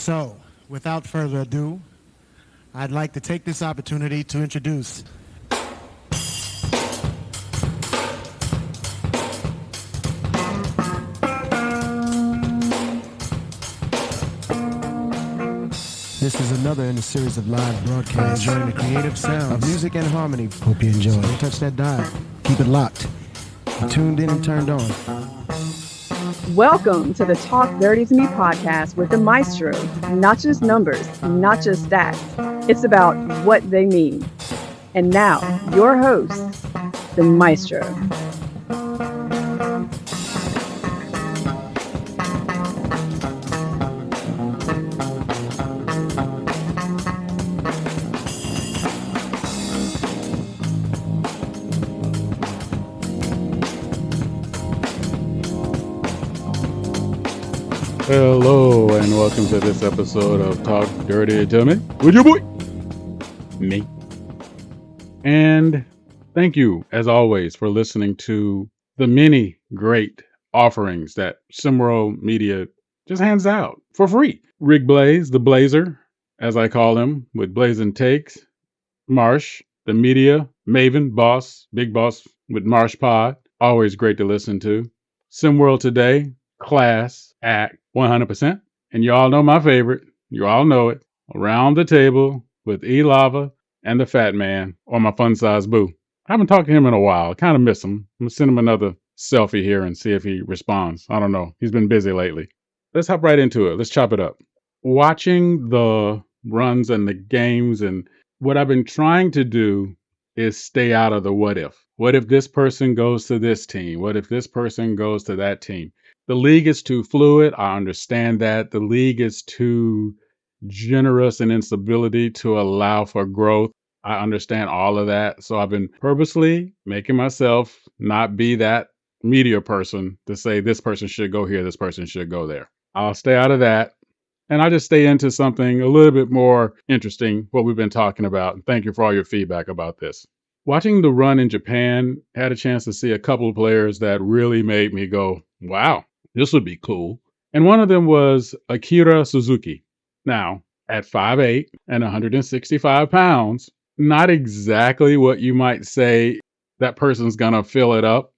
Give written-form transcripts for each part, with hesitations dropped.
So, without further ado, I'd like to take this opportunity to introduce. This is another in a series of live broadcasts enjoying the creative sounds of music and harmony. Hope you enjoy. Don't touch that dial. Keep it locked. Tuned in and turned on. Welcome to the Talk Dirty to Me podcast with the Maestro. Not just numbers, not just stats. It's about what they mean. And now, your host, the Maestro. Hello and welcome to this episode of Talk Dirty to Me with your boy, me. And thank you, as always, for listening to the many great offerings that SimWorld Media just hands out for free. Rig Blaze, the Blazer, as I call him, with Blazing Takes. Marsh, the media, Maven, boss, big boss with Marsh Pod, always great to listen to. SimWorld Today, class, act, 100%. And you all know my favorite. You all know it. Around the table with E-Lava and the Fat Man, or my fun-sized boo. I haven't talked to him in a while. I kind of miss him. I'm going to send him another selfie here and see if he responds. I don't know. He's been busy lately. Let's hop right into it. Let's chop it up. Watching the runs and the games, and what I've been trying to do is stay out of the what if. What if this person goes to this team? What if this person goes to that team? The league is too fluid. I understand that. The league is too generous in instability to allow for growth. I understand all of that. So I've been purposely making myself not be that media person to say this person should go here, this person should go there. I'll stay out of that. And I'll just stay into something a little bit more interesting, what we've been talking about. And thank you for all your feedback about this. Watching the run in Japan, had a chance to see a couple of players that really made me go, wow, this would be cool. And one of them was Akira Suzuki. Now, at 5'8" and 165 pounds, not exactly what you might say that person's going to fill it up.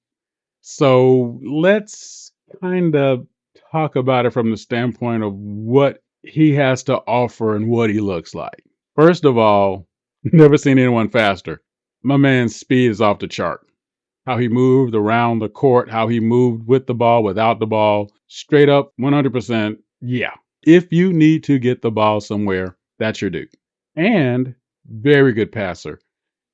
So let's kind of talk about it from the standpoint of what he has to offer and what he looks like. First of all, never seen anyone faster. My man's speed is off the chart. How he moved around the court, how he moved with the ball, without the ball, straight up 100%. Yeah. If you need to get the ball somewhere, that's your dude. And very good passer.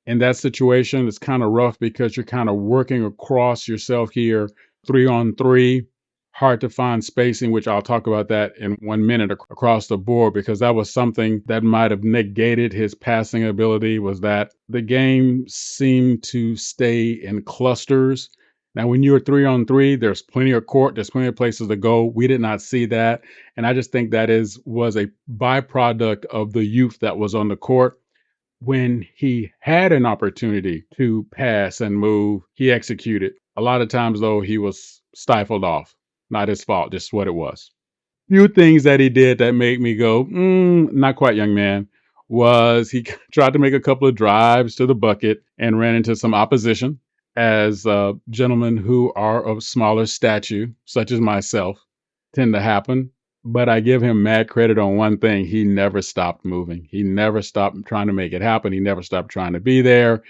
In that situation, it's kind of rough because you're kind of working across yourself here, 3-on-3. Hard to find spacing, which I'll talk about that in 1 minute across the board, because that was something that might have negated his passing ability, was that the game seemed to stay in clusters. Now, when you're 3-on-3, there's plenty of court, there's plenty of places to go. We did not see that. And I just think that was a byproduct of the youth that was on the court. When he had an opportunity to pass and move, he executed. A lot of times, though, he was stifled off. Not his fault, just what it was. Few things that he did that made me go, not quite, young man, was he tried to make a couple of drives to the bucket and ran into some opposition, as gentlemen who are of smaller stature, such as myself, tend to happen. But I give him mad credit on one thing. He never stopped moving. He never stopped trying to make it happen. He never stopped trying to be there.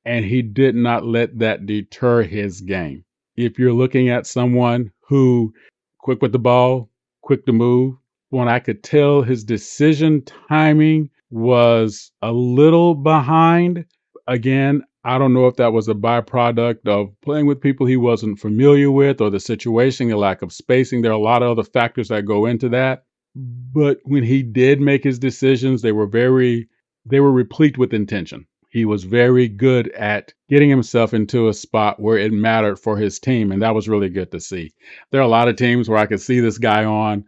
And he did not let that deter his game. If you're looking at someone who quick with the ball, quick to move, when I could tell his decision timing was a little behind. Again, I don't know if that was a byproduct of playing with people he wasn't familiar with, or the situation, the lack of spacing. There are a lot of other factors that go into that. But when he did make his decisions, they were replete with intention. He was very good at getting himself into a spot where it mattered for his team, and that was really good to see. There are a lot of teams where I could see this guy on,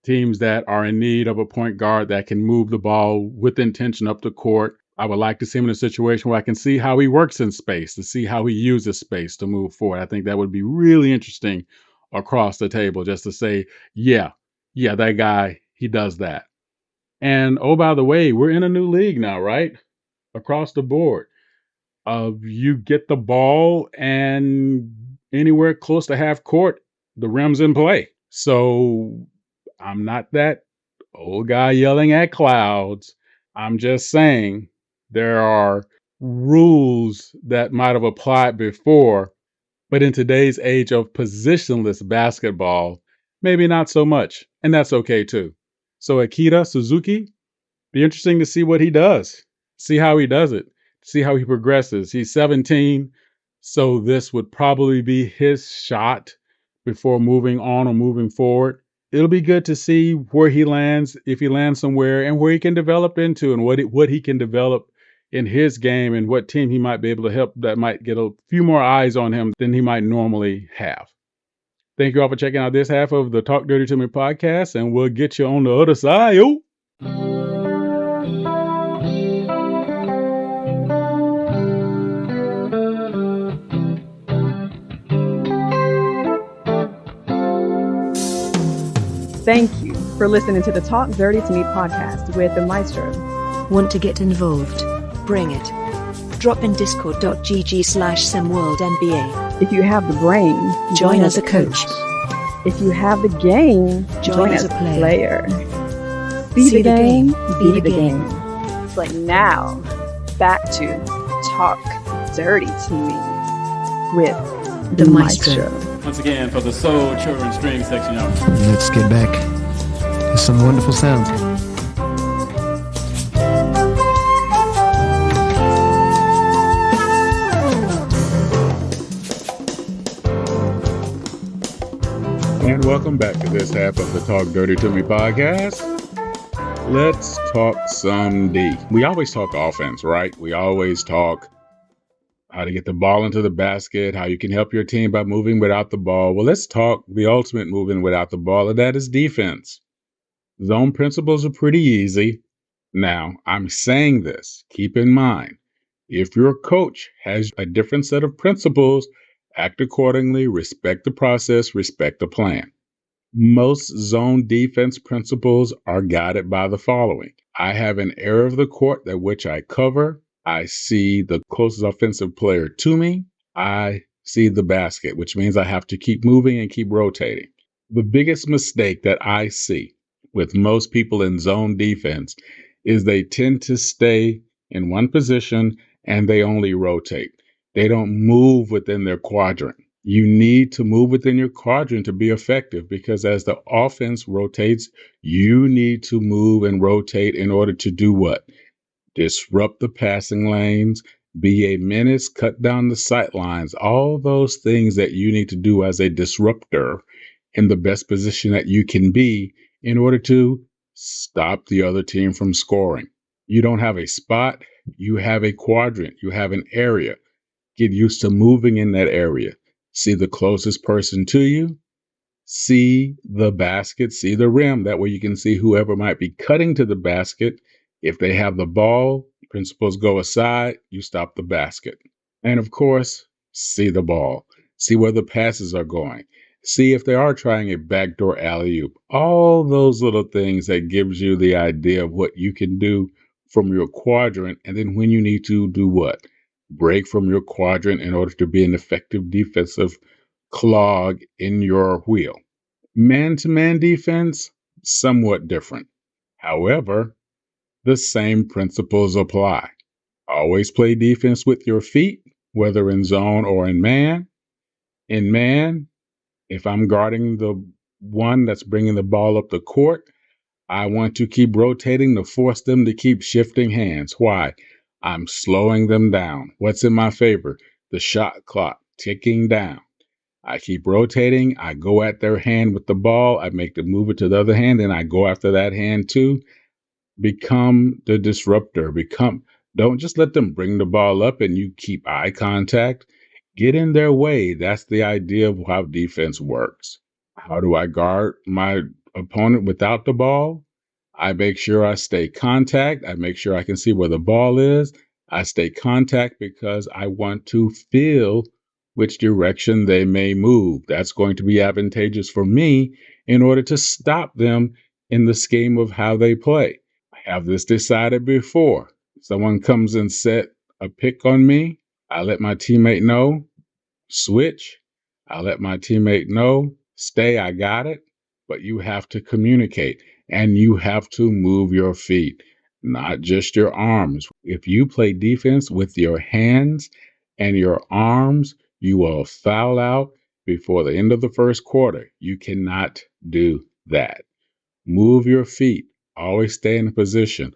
teams that are in need of a point guard that can move the ball with intention up the court. I would like to see him in a situation where I can see how he works in space, to see how he uses space to move forward. I think that would be really interesting across the table, just to say, yeah, that guy, he does that. And oh, by the way, we're in a new league now, right? Across the board. You get the ball and anywhere close to half court, the rim's in play. So I'm not that old guy yelling at clouds. I'm just saying there are rules that might have applied before, but in today's age of positionless basketball, maybe not so much. And that's okay too. So Akira Suzuki, be interesting to see what he does, see how he does it, see how he progresses. He's 17, so this would probably be his shot before moving on or moving forward. It'll be good to see where he lands, if he lands somewhere, and where he can develop into, and what he can develop in his game, and what team he might be able to help that might get a few more eyes on him than he might normally have. Thank you all for checking out this half of the Talk Dirty to Me podcast, and we'll get you on the other side. Yo! Thank you for listening to the Talk Dirty to Me podcast with the Maestro. Want to get involved? Bring it. Drop in discord.gg/SimWorld NBA. If you have the brain, Join as a coach. If you have the game, join as a player. See the game, be the game. But now, back to Talk Dirty to Me with the Maestro. Once again, for the Soul Children String section of Let's get back to some wonderful sounds. And welcome back to this half of the Talk Dirty to Me podcast. Let's talk some D. We always talk offense, right? We always talk how to get the ball into the basket, how you can help your team by moving without the ball. Well, let's talk the ultimate moving without the ball, and that is defense. Zone principles are pretty easy. Now, I'm saying this, keep in mind, if your coach has a different set of principles, act accordingly, respect the process, respect the plan. Most zone defense principles are guided by the following. I have an area of the court that which I cover. I see the closest offensive player to me. I see the basket, which means I have to keep moving and keep rotating. The biggest mistake that I see with most people in zone defense is they tend to stay in one position and they only rotate. They don't move within their quadrant. You need to move within your quadrant to be effective, because as the offense rotates, you need to move and rotate in order to do what? Disrupt the passing lanes, be a menace, cut down the sight lines, all those things that you need to do as a disruptor in the best position that you can be in order to stop the other team from scoring. You don't have a spot, you have a quadrant, you have an area. Get used to moving in that area. See the closest person to you. See the basket, see the rim. That way you can see whoever might be cutting to the basket. If they have the ball, principles go aside, you stop the basket. And of course, see the ball. See where the passes are going. See if they are trying a backdoor alley-oop. All those little things that gives you the idea of what you can do from your quadrant, and then when you need to do what? Break from your quadrant in order to be an effective defensive clog in your wheel. Man-to-man defense, somewhat different. However, the same principles apply. Always play defense with your feet, whether in zone or in man. In man, if I'm guarding the one that's bringing the ball up the court, I want to keep rotating to force them to keep shifting hands. Why? I'm slowing them down. What's in my favor? The shot clock ticking down. I keep rotating. I go at their hand with the ball. I make them move it to the other hand, and I go after that hand too. Become the disruptor. Don't just let them bring the ball up and you keep eye contact. Get in their way. That's the idea of how defense works. How do I guard my opponent without the ball? I make sure I stay contact. I make sure I can see where the ball is. I stay contact because I want to feel which direction they may move. That's going to be advantageous for me in order to stop them in the scheme of how they play. I have this decided before. Someone comes and set a pick on me, I let my teammate know, switch. I let my teammate know, stay, I got it. But you have to communicate and you have to move your feet, not just your arms. If you play defense with your hands and your arms, you will foul out before the end of the first quarter. You cannot do that. Move your feet. Always stay in a position.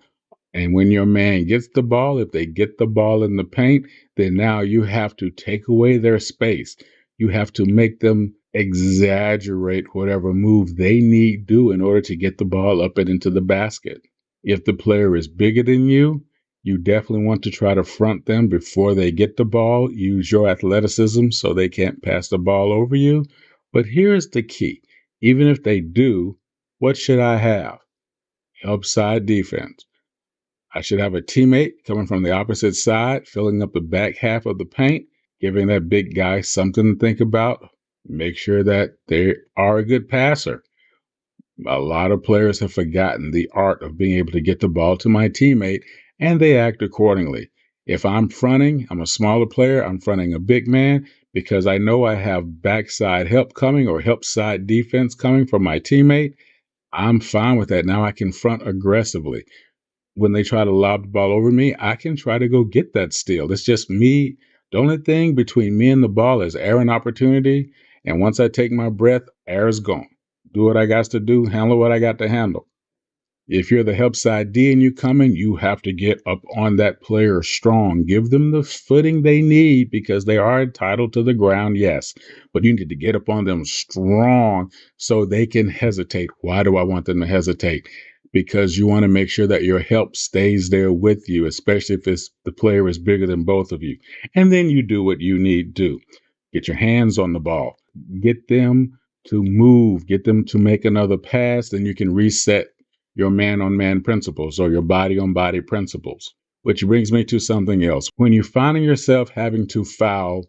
And when your man gets the ball, if they get the ball in the paint, then now you have to take away their space. You have to make them exaggerate whatever move they need do in order to get the ball up and into the basket. If the player is bigger than you definitely want to try to front them before they get the ball. Use your athleticism so they can't pass the ball over you. But here's the key. Even if they do, what should I have? Help side defense. I should have a teammate coming from the opposite side, filling up the back half of the paint, giving that big guy something to think about. Make sure that they are a good passer. A lot of players have forgotten the art of being able to get the ball to my teammate, and they act accordingly. If I'm fronting, I'm a smaller player, I'm fronting a big man because I know I have backside help coming or help side defense coming from my teammate. I'm fine with that. Now I can front aggressively. When they try to lob the ball over me, I can try to go get that steal. It's just me. The only thing between me and the ball is air and opportunity. And once I take my breath, air is gone. Do what I got to do, handle what I got to handle. If you're the help side D and you come in, you have to get up on that player strong. Give them the footing they need because they are entitled to the ground, yes. But you need to get up on them strong so they can hesitate. Why do I want them to hesitate? Because you want to make sure that your help stays there with you, especially if the player is bigger than both of you. And then you do what you need to do. Get your hands on the ball. Get them to move. Get them to make another pass. Then you can reset your man-on-man principles or your body-on-body principles. Which brings me to something else. When you're finding yourself having to foul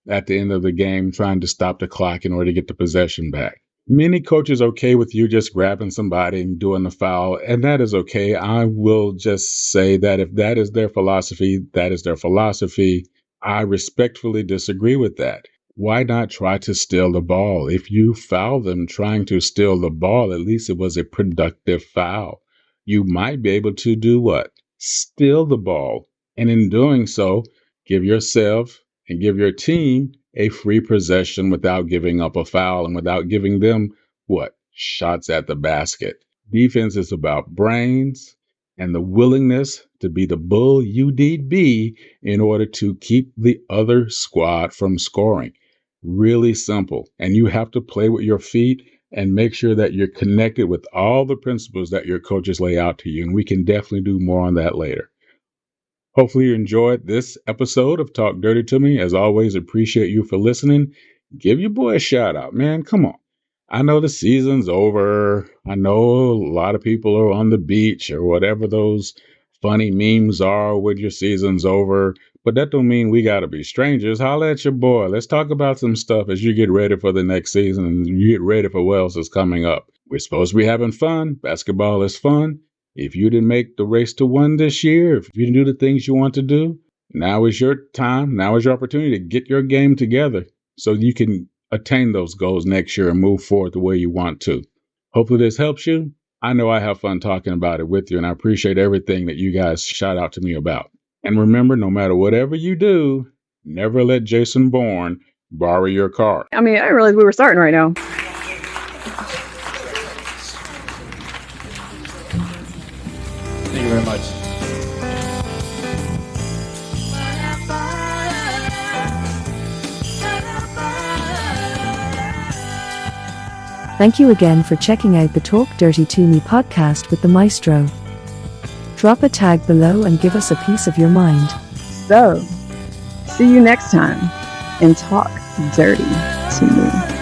at the end of the game, trying to stop the clock in order to get the possession back, many coaches are okay with you just grabbing somebody and doing the foul, and that is okay. I will just say that if that is their philosophy, that is their philosophy. I respectfully disagree with that. Why not try to steal the ball? If you foul them trying to steal the ball, at least it was a productive foul. You might be able to do what? Steal the ball. And in doing so, give yourself and give your team a free possession without giving up a foul and without giving them what? Shots at the basket. Defense is about brains and the willingness to be the bull you need be in order to keep the other squad from scoring. Really simple. And you have to play with your feet and make sure that you're connected with all the principles that your coaches lay out to you. And we can definitely do more on that later. Hopefully you enjoyed this episode of Talk Dirty to Me. As always, appreciate you for listening. Give your boy a shout out, man. Come on. I know the season's over. I know a lot of people are on the beach or whatever those funny memes are with your season's over. But that don't mean we got to be strangers. Holla at your boy. Let's talk about some stuff as you get ready for the next season and you get ready for what else is coming up. We're supposed to be having fun. Basketball is fun. If you didn't make the race to one this year, if you didn't do the things you want to do, now is your time. Now is your opportunity to get your game together so you can attain those goals next year and move forward the way you want to. Hopefully this helps you. I know I have fun talking about it with you, and I appreciate everything that you guys shout out to me about. And remember, no matter whatever you do, never let Jason Bourne borrow your car. I mean, I didn't realize we were starting right now. Thank you very much. Thank you again for checking out the Talk Dirty to Me podcast with the Maestro. Drop a tag below and give us a piece of your mind. So, see you next time and talk dirty to me.